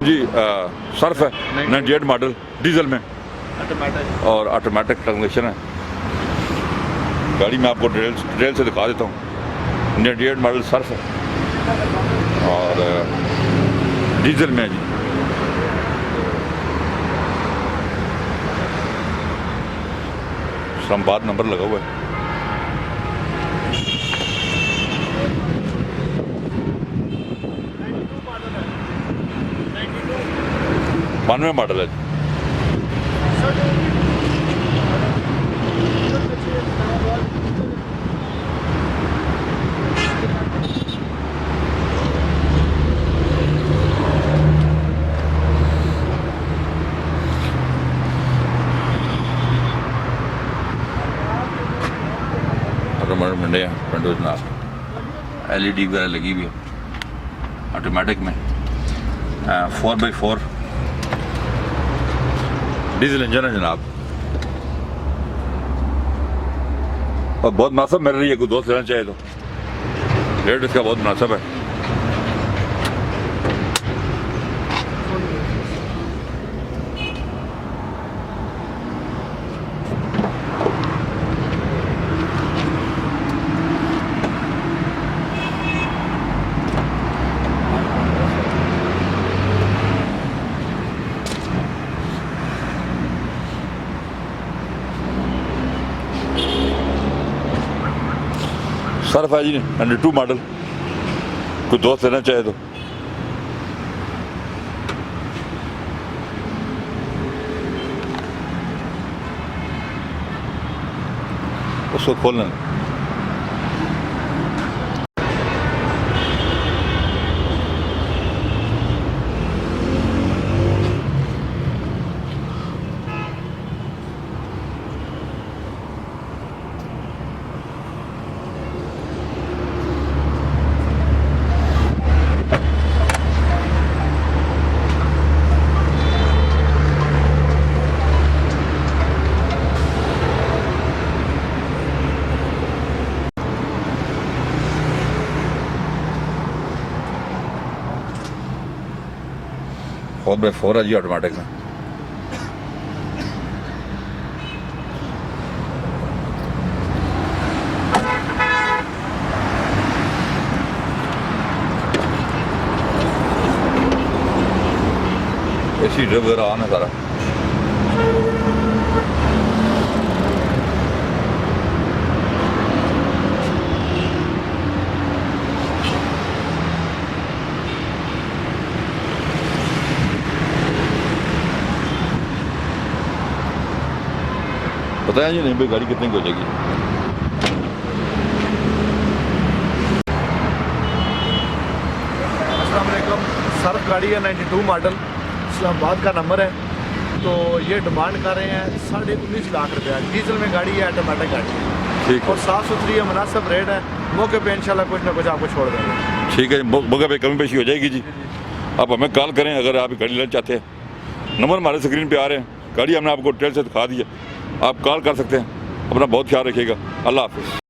जी Surf है 98 model diesel में और ऑटोमेटिक ट्रांसमिशन है। गाड़ी में आपको डिटेल से दिखा देता हूँ। 98 मॉडल सर्फ है और डीजल में है जी। इस्लामाबाद नंबर लगा हुआ है। बानवे मॉडल है। मंडे विंडोज ना LED वगैरह लगी हुई है ऑटोमेटिक में 4x4 डीजल इंजन है जनाब और बहुत मुनासिब मिल रही है। कोई दोस्त लेना चाहे तो रेट इसका बहुत मुनासिब है। सर्फ है जी 92 मॉडल। कोई दोस्त लेना चाहे तो उसको खोलना। फोर बाई फोर है जी ऑटोमेटिक में। AC ड्रिप वगैरह ऑन है सारा। पता है जी नहीं भाई गाड़ी कितने की हो जाएगी। अस्सलाम वालेकुम। सर्फ गाड़ी है 92 मॉडल, इस्लामाबाद का नंबर है। तो ये डिमांड कर रहे हैं 19.5 लाख रुपया। डीजल में गाड़ी है, ऑटोमेटिक गाड़ी है। ठीक और साफ़ सुथरी है, मुनासिब रेट है। मौके पे इंशाल्लाह कुछ ना कुछ आपको छोड़ देंगे। ठीक है, मौके पे कमी पेशी हो जाएगी जी। आप हमें कॉल करें अगर आप गाड़ी लेना चाहते हैं। नंबर हमारे स्क्रीन पे आ रहे हैं। गाड़ी हमने आपको डिटेल से दिखा दी है। आप कॉल कर सकते हैं। अपना बहुत ख्याल रखिएगा। अल्लाह हाफिज़।